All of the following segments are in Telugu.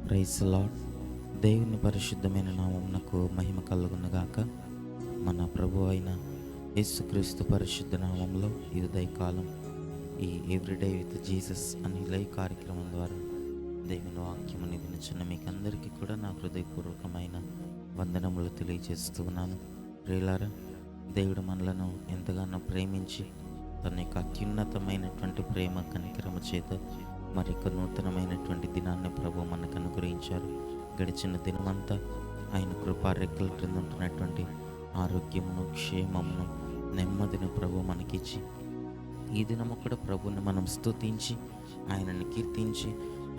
Praise lord. దేవుని పరిశుద్ధమైన నామమునకు మహిమ కలుగునుగాక. మన ప్రభు అయిన యేసుక్రీస్తు పరిశుద్ధ నామంలో ఈ ఉదయకాలం ఈ ఎవ్రీడే విత్ జీసస్ అనే లైవ్ కార్యక్రమం ద్వారా దేవుని వాక్యముని వినిచున్న మీకు అందరికీ కూడా నా హృదయపూర్వకమైన వందనములు తెలియజేస్తూ ఉన్నాను. ప్రియులారా, దేవుడు మనలను ఎంతగానో ప్రేమించి తన యొక్క అత్యున్నతమైనటువంటి ప్రేమ కనికరము చేత మరొక నూతనమైనటువంటి దినాన్ని ప్రభు మనకు అనుగ్రహించారు. గడిచిన దినమంతా ఆయన కృపా రెక్కల క్రింద ఉంటున్నటువంటి ఆరోగ్యమును, క్షేమమును, నెమ్మదిని ప్రభు మనకిచ్చి ఈ దినము కూడా ప్రభుని మనం స్తుతించి ఆయనని కీర్తించి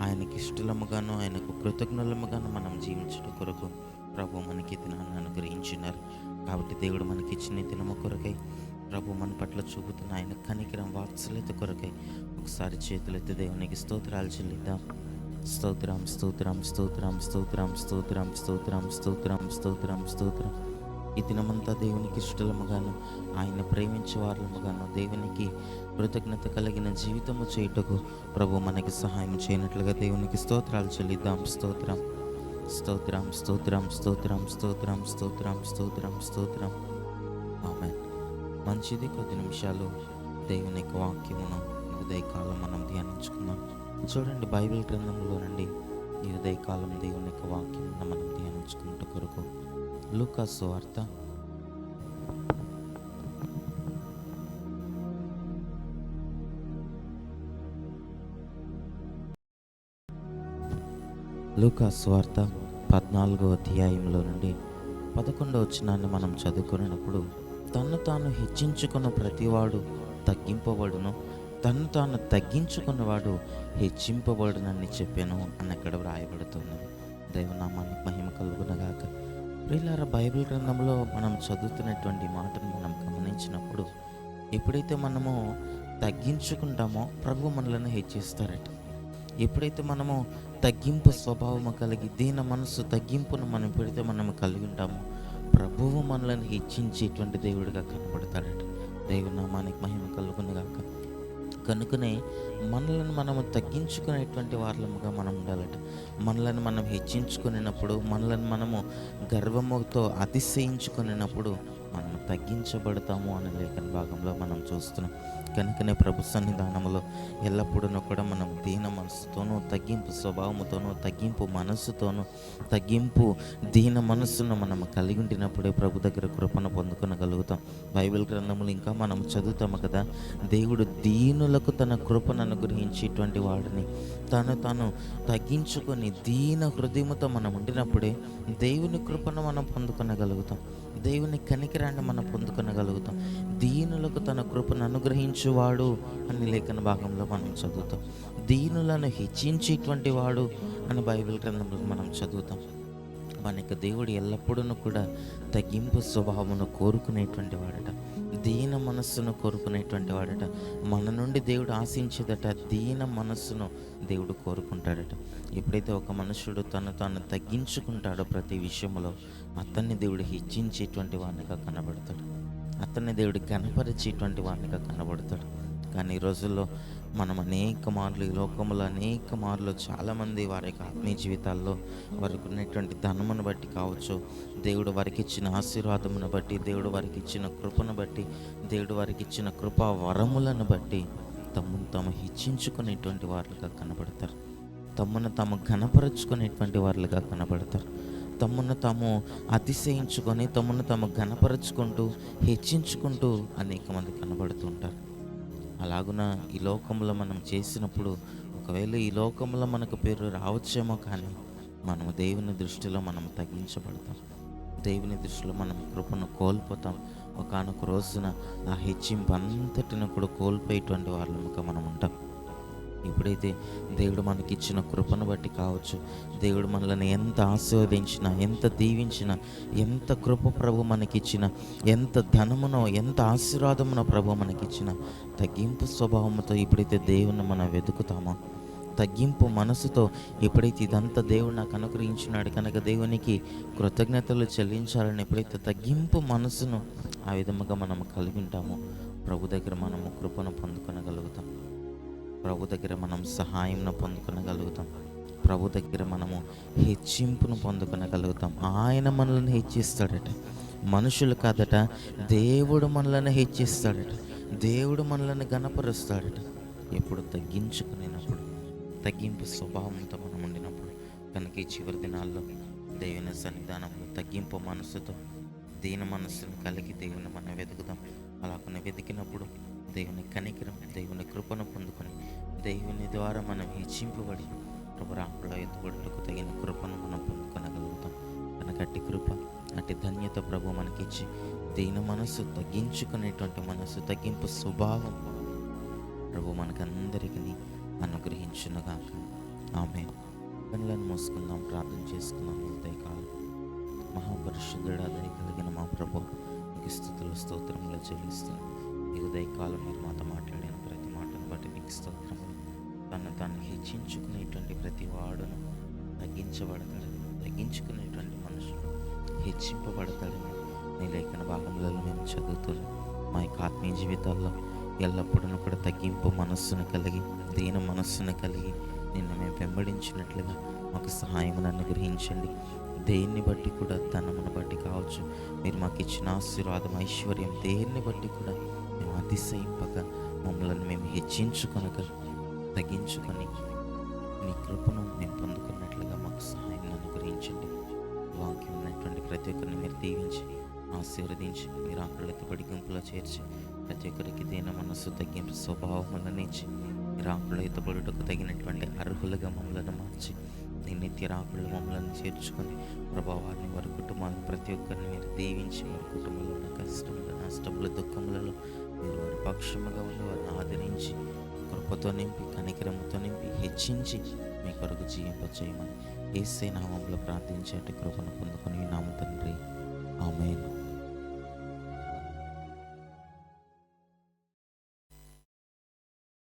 ఆయనకి ఇష్టలముగాను ఆయనకు కృతజ్ఞులముగాను మనం జీవించడం కొరకు ప్రభు మనకి దినాన్ని అనుగ్రహించినారు. కాబట్టి దేవుడు మనకి ఇచ్చిన దినము కొరకై ప్రభు మన పట్ల చూపుతున్న ఆయన కనికరం వాత్సల్యత కొరకై ఒకసారి చేతులెత్తి దేవునికి స్తోత్రాలు చెల్లిద్దాం. స్తోత్రం స్తోత్రం స్తోత్రం స్తోత్రం స్తోత్రం స్తోత్రం స్తోత్రం స్తోత్రం స్తోత్రం. ఈ దినమంతా దేవునికి ఇష్టలముగాను ఆయన ప్రేమించే వారులముగాను దేవునికి కృతజ్ఞత కలిగిన జీవితము చేయుటకు ప్రభు మనకి సహాయం చేయనట్లుగా దేవునికి స్తోత్రాలు చెల్లిద్దాం. స్తోత్రం స్తోత్రం స్తోత్రం స్తోత్రం స్తోత్రం స్తోత్రం స్తోత్రం స్తోత్రం. ఆమేన్. మంచిది, కొద్ది నిమిషాలు దేవుని యొక్క వాక్యమును ఉదయకాలం మనం ధ్యానించుకుందాం. చూడండి, బైబిల్ గ్రంథంలో నుండి ఈ ఉదయకాలం దేవుని యొక్క వాక్యమును మనం ధ్యానించుకున్నట్టు కొరకు లూకా సువార్త 14వ అధ్యాయంలో నుండి 11వ వచనాన్ని మనం చదువుకున్నప్పుడు, తన్ను తాను హెచ్చించుకున్న ప్రతివాడు తగ్గింపబడును, తన్ను తాను తగ్గించుకున్నవాడు హెచ్చింపబడునని చెప్పాను అని అక్కడ వ్రాయబడుతుంది. దైవనామానికి మహిమ కలుగునగాక. ప్రియులారా, బైబిల్ గ్రంథంలో మనం చదువుతున్నటువంటి మాటను మనం గమనించినప్పుడు, ఎప్పుడైతే మనము తగ్గించుకుంటామో ప్రభు మనలను హెచ్చిస్తారట. ఎప్పుడైతే మనము తగ్గింపు స్వభావము కలిగి దీన మనసు తగ్గింపును మనం ఎప్పుడైతే మనము కలిగి ఉంటామో ప్రభువు మనలను హెచ్చించేటువంటి దేవుడిగా కనబడతాడట. దేవుని నామానికి మహిమ కలుగునుగాక. కనుకనే మనలను మనము తగ్గించుకునేటువంటి వారముగా మనం ఉండాలట. మనలను మనం హెచ్చించుకునేటప్పుడు, మనలను మనము గర్వముతో అతిశయించుకునేటప్పుడు మనం తగ్గించబడతాము అనే లేఖన భాగంలో మనం చూస్తున్నాం. కనుకనే ప్రభు సన్నిధానంలో ఎల్లప్పుడూ కూడా మనం దీన మనసుతోనూ, తగ్గింపు స్వభావముతోనూ, తగ్గింపు మనస్సుతోనూ, తగ్గింపు దీన మనస్సును మనం కలిగి ఉండినప్పుడే ప్రభు దగ్గర కృపను పొందుకొనగలుగుతాం. బైబిల్ గ్రంథములు ఇంకా మనం చదువుతాము కదా, దేవుడు దీనులకు తన కృపను అనుగ్రహించేటువంటి వాడిని. తాను తగ్గించుకొని దీన హృదయముతో మనం ఉండినప్పుడే దేవుని కృపను మనం పొందుకొనగలుగుతాం. దేవుని కనికరాన్ని మనం పొందుకొనగలుగుతాం. దీనులకు తన కృపను అనుగ్రహించువాడు అని లేఖన భాగంలో మనం చదువుతాం. దీనులను హెచ్చించేటువంటి వాడు అని బైబిల్ గ్రంథంలో మనం చదువుతాం. మనకి దేవుడు ఎల్లప్పుడూ కూడా తగ్గింపు స్వభావమును కోరుకునేటువంటి వాడట, దీన మనస్సును కోరుకునేటువంటి వాడట. మన నుండి దేవుడు ఆశించేదట దీన మనస్సును దేవుడు కోరుకుంటాడట. ఎప్పుడైతే ఒక మనుషుడు తాను తగ్గించుకుంటాడో ప్రతి విషయంలో అతన్ని దేవుడు హెచ్చించేటువంటి వాడినిగా కనబడతాడు, అతన్ని దేవుడు కనపరిచేటువంటి వాడినిగా కనబడతాడు. కానీ ఈ రోజుల్లో మనం అనేక మార్లు ఈ లోకంలో అనేక మార్లు చాలామంది వారి యొక్క ఆత్మీయ జీవితాల్లో వారికి ఉన్నటువంటి ధనమును బట్టి కావచ్చు, దేవుడు వారికి ఇచ్చిన ఆశీర్వాదమును బట్టి, దేవుడు వారికి ఇచ్చిన కృపను బట్టి, దేవుడు వారికి ఇచ్చిన కృపా వరములను బట్టి తమను తాము హెచ్చించుకునేటువంటి వారులుగా కనబడతారు, తమను తాము ఘనపరుచుకునేటువంటి వారులుగా కనబడతారు. తమను తాము అతిశయించుకొని తమను తాము ఘనపరుచుకుంటూ హెచ్చించుకుంటూ అనేక మంది కనబడుతూ ఉంటారు. అలాగున ఈ లోకంలో మనం చేసినప్పుడు ఒకవేళ ఈ లోకంలో మనకు పేరు రావచ్చేమో, కానీ మనము దేవుని దృష్టిలో మనం తగ్గించబడతాం. దేవుని దృష్టిలో మనం కృపను కోల్పోతాం. ఒకానొక రోజున ఆ హెచ్చింపు అంతటిని కూడా కోల్పోయేటువంటి వాళ్ళముగా మనం ఉంటాం. ఎప్పుడైతే దేవుడు మనకిచ్చిన కృపను బట్టి కావచ్చు, దేవుడు మనల్ని ఎంత ఆశీర్వదించినా, ఎంత దీవించినా, ఎంత కృప ప్రభు మనకిచ్చిన, ఎంత ధనమునో ఎంత ఆశీర్వాదమునో ప్రభు మనకిచ్చిన, తగ్గింపు స్వభావంతో ఎప్పుడైతే దేవుని మనం వెతుకుతామో, తగ్గింపు మనసుతో ఎప్పుడైతే ఇదంతా దేవుడు నాకు అనుగ్రహించినాడు కనుక దేవునికి కృతజ్ఞతలు చెల్లించాలని ఎప్పుడైతే తగ్గింపు మనసును ఆ విధముగా మనం కలిగి ఉంటామో ప్రభు దగ్గర మనము కృపను పొందుకొనగలుగుతాం. ప్రభు దగ్గర మనం సహాయం పొందుకొనగలుగుతాం. ప్రభు దగ్గర మనము హెచ్చింపును పొందుకొనగలుగుతాం. ఆయన మనల్ని హెచ్చిస్తాడట, మనుషులు కాదట. దేవుడు మనల్ని హెచ్చిస్తాడట, దేవుడు మనల్ని గణపరుస్తాడట. ఎప్పుడు తగ్గించుకునేటప్పుడు, తగ్గింపు స్వభావంతో మనం ఉండినప్పుడు. కనుక ఈ చివరి దినాల్లో దేవుని సన్నిధానంలో తగ్గింపు మనసుతో, దీన మనస్సును కలిగి దేవుని మనం వెతుకుదాం. అలాగనే వెతికినప్పుడు దేవుని కనికరం, దేవుని కృపను పొందుకొని, దేవుని ద్వారా మనం హెచ్చింపబడి ప్రభు రాకడలో ఎత్తుబడుటకు తగిన కృపను మనం పొందుకొనగలుగుతాం. కనుక అట్టి కృప, అట్టి ధన్యత ప్రభు మనకిచ్చి, దీన మనస్సు, తగ్గించుకునేటువంటి మనస్సు, తగ్గింపు స్వభావం ప్రభు మనకందరికీ అనుగ్రహించునుగాక. ఆమేన్. కనులను మూసుకుందాం, ప్రార్థన చేసుకుందాం. ఉదయకాలం మహాపరిశుద్ధుడా, దయ కలిగిన మా ప్రభు, నీకు స్తుతులు స్తోత్రములు చెల్లిస్తున్నాం. ఈ ఉదయకాలం మీరు మాతో మాట్లాడిన ప్రతి మాటను బట్టి నీకు స్తోత్రములు. తను తాను హెచ్చించుకునేటువంటి ప్రతి వాడును తగ్గించబడతాడని, తగ్గించుకునేటువంటి మనుషులు హెచ్చింపబడతాడని నీ లేఖన భాగములలో మేము చదువుతున్నాం. మా యొక్క ఆత్మీయ జీవితాల్లో ఎల్లప్పుడూ కూడా తగ్గింపు మనస్సును కలిగి, దీన మనస్సును కలిగి నిన్ను మేము వెంబడించినట్లుగా మాకు సహాయమును అనుగ్రహించండి. దేన్ని బట్టి కూడా, ధనమును బట్టి కావచ్చు, మీరు మాకు ఇచ్చిన ఆశీర్వాదం, ఐశ్వర్యం, దేన్ని బట్టి కూడా మేము అతిశయింపక, మమ్మల్ని మేము హెచ్చించుకొనక, తగ్గించుకొని నీ కృపను మేము పొందుకున్నట్లుగా మాకు సహాయం అనుగ్రహించండి. వాక్యం ఉన్నటువంటి ప్రతి ఒక్కరిని మీరు దీవించి ఆశీర్వదించి, మీరు ఆకలితబడి గుంపులో చేర్చి, ప్రతి ఒక్కరికి దీన మనస్సు, తగ్గింపు స్వభావములను ఇచ్చి, మీరు ఆకలితబడుటకు తగినటువంటి అర్హులుగా మమ్మల్ని మార్చి, నీ నిత్య రాకులు మమ్మల్ని చేర్చుకొని ప్రభావాన్ని, వారి కుటుంబాలను ప్రతి ఒక్కరిని మీరు దీవించి, వారి కుటుంబంలో ఉన్న కష్టములు, నష్టములు, దుఃఖములలో మీరు వారి పక్షముగా ఉండి వారిని ఆదరించి, కృపతో నింపి, కనికరముతో నింపి, హెచ్చించి మీ కొరకు జీవింపచేయమని యేసయ్య నామములో ప్రార్థించేటి కృపను పొందుకొని నామ తండ్రి. ఆమేన్.